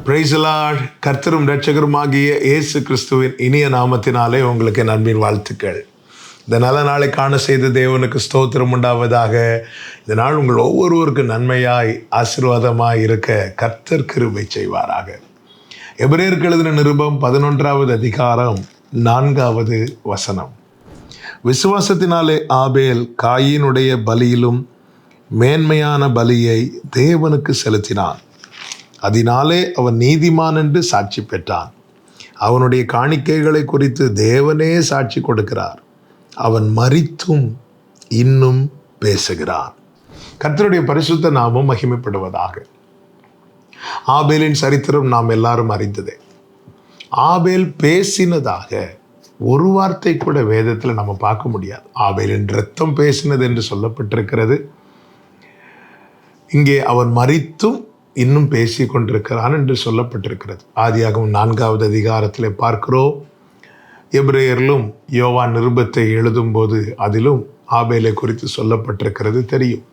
Praise the Lord. கர்த்தரும் இரட்சகருமாகிய இயேசு கிறிஸ்துவின் இனிய நாமத்தினாலே உங்களுக்கு என் அன்பின் வாழ்த்துக்கள். இந்த நல்ல நாளை காண செய்த தேவனுக்கு ஸ்தோத்திரம் உண்டாவதாக. இந்த நாள் உங்கள் ஒவ்வொருவருக்கு நன்மையாய் ஆசீர்வாதமாய் இருக்க கர்த்தர் கிருபை செய்வாராக. எபிரேயருக்கு எழுதின நிருபம் 11வது அதிகாரம் 4வது வசனம். விசுவாசத்தினாலே ஆபேல் காயினுடைய பலியிலும் மேன்மையான பலியை தேவனுக்கு செலுத்தினான். அதனாலே அவன் நீதிமான் என்று சாட்சி பெற்றான். அவனுடைய காணிக்கைகளை குறித்து தேவனே சாட்சி கொடுக்கிறார். அவன் மரித்தும் இன்னும் பேசுகிறான். கர்த்தருடைய பரிசுத்த நாமம் மகிமைப்படுவதாக. ஆபேலின் சரித்திரம் நாம் எல்லாரும் அறிந்ததே. ஆபேல் பேசினதாக ஒரு வார்த்தை கூட வேதத்தில் நம்ம பார்க்க முடியாது. ஆபேலின் இரத்தம் பேசினது என்று சொல்லப்பட்டிருக்கிறது. இங்கே அவன் மரித்தும் இன்னும் பேசி கொண்டிருக்கிறான் என்று சொல்லப்பட்டிருக்கிறது. ஆதியாகமம் 4வது அதிகாரத்தில் பார்க்கிறோம். எபிரேயரிலும் யோவான் நிருபத்தை எழுதும்போது அதிலும் ஆபேலை குறித்து சொல்லப்பட்டிருக்கிறது தெரியும்.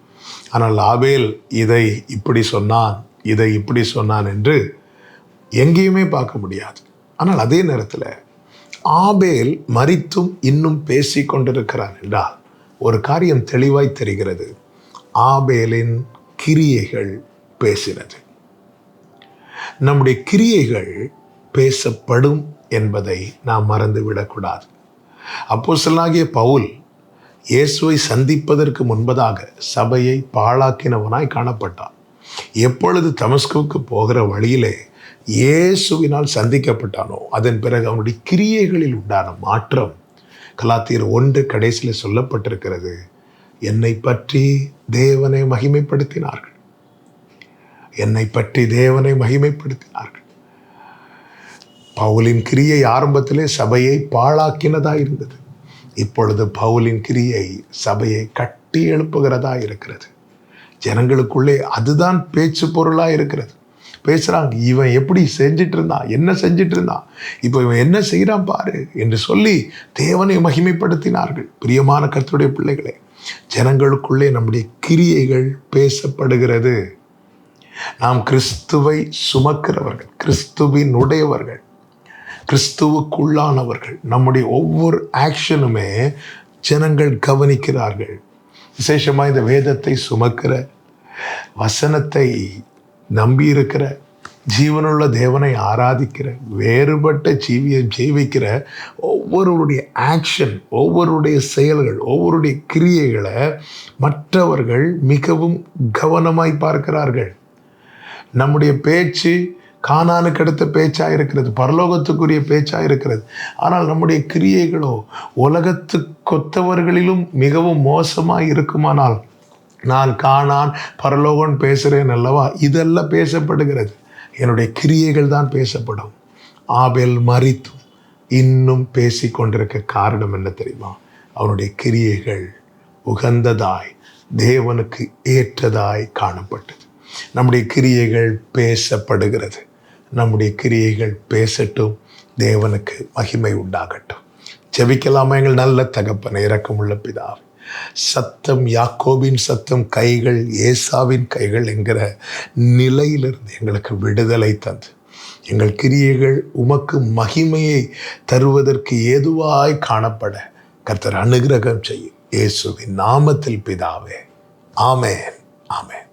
ஆனால் ஆபேல் இதை இப்படி சொன்னான், இதை இப்படி சொன்னான் என்று எங்கேயுமே பார்க்க முடியாது. ஆனால் அதே நேரத்தில் ஆபேல் மரித்தும் இன்னும் பேசி கொண்டிருக்கிறான் என்றால் ஒரு காரியம் தெளிவாய் தெரிகிறது. ஆபேலின் கிரியைகள் பேசினது. நம்முடைய கிரியைகள் பேசப்படும் என்பதை நாம் மறந்துவிடக்கூடாது. அப்போஸ்தலனாகிய பவுல் இயேசுவை சந்திப்பதற்கு முன்பதாக சபையை பாழாக்கினவனாய் காணப்பட்டான். எப்பொழுது தமஸ்குவுக்கு போகிற வழியிலே இயேசுவினால் சந்திக்கப்பட்டானோ அதன் பிறகு அவனுடைய கிரியைகளில் உண்டான மாற்றம் கலாத்தியர் 1 கடைசியில் சொல்லப்பட்டிருக்கிறது. என்னை பற்றி தேவனை மகிமைப்படுத்தினார்கள். என்னை பற்றி தேவனை மகிமைப்படுத்தினார்கள். பவுலின் கிரியை ஆரம்பத்திலே சபையை பாழாக்கினதா இருந்தது. இப்பொழுது பவுலின் கிரியை சபையை கட்டி எழுப்புகிறதா இருக்கிறது. ஜனங்களுக்குள்ளே அதுதான் பேச்சு பொருளா இருக்கிறது. பேசுறாங்க, இவன் எப்படி செஞ்சிட்டு இருந்தான், என்ன செஞ்சிட்டு இருந்தான், இப்போ இவன் என்ன செய்கிறான் பாரு என்று சொல்லி தேவனை மகிமைப்படுத்தினார்கள். பிரியமான கர்த்தருடைய பிள்ளைகளே, ஜனங்களுக்குள்ளே நம்முடைய கிரியைகள் பேசப்படுகிறது. நாம் கிறிஸ்துவை சுமக்கிறவர்கள், கிறிஸ்துவின் உடையவர்கள், கிறிஸ்துவுக்குள்ளானவர்கள். நம்முடைய ஒவ்வொரு ஆக்ஷனுமே ஜனங்கள் கவனிக்கிறார்கள். விசேஷமாக இந்த வேதத்தை சுமக்கிற, வசனத்தை நம்பியிருக்கிற, ஜீவனுள்ள தேவனை ஆராதிக்கிற, வேறுபட்ட ஜீவிக்கிற ஒவ்வொருடைய ஆக்ஷன், ஒவ்வொருடைய செயல்கள், ஒவ்வொருடைய கிரியைகளை மற்றவர்கள் மிகவும் கவனமாய் பார்க்கிறார்கள். நம்முடைய பேச்சு கானானுக்கு அடுத்த பேச்சாக இருக்கிறது, பரலோகத்துக்குரிய பேச்சாக இருக்கிறது. ஆனால் நம்முடைய கிரியைகளோ உலகத்துக்கொத்தவர்களிலும் மிகவும் மோசமாக இருக்குமானால் நான் கானான் பரலோகம் பேசுகிறேன் அல்லவா, இதெல்லாம் பேசப்படுகிறது. என்னுடைய கிரியைகள் தான் பேசப்படும். ஆபேல் மரித்தும் இன்னும் பேசி கொண்டிருக்க காரணம் என்ன தெரியுமா? அவனுடைய கிரியைகள் உகந்ததாய் தேவனுக்கு ஏற்றதாய் காணப்பட்டது. நம்முடைய கிரியைகள் பேசப்படுகிறது. நம்முடைய கிரியைகள் பேசட்டும், தேவனுக்கு மகிமை உண்டாகட்டும். ஜெபிக்கலாமா? எங்கள் நல்ல தகப்பனே, இரக்கமுள்ள பிதாவே, சத்தம் யாக்கோபின் சத்தம், கைகள் ஏசாவின் கைகள் என்கிற நிலையிலிருந்து எங்களுக்கு விடுதலை தந்து எங்கள் கிரியைகள் உமக்கு மகிமையை தருவதற்கு ஏதுவாய் காணப்பட கர்த்தர் அனுக்கிரகம் செய்யும். இயேசுவின் நாமத்தில் பிதாவே, ஆமென், ஆமென்.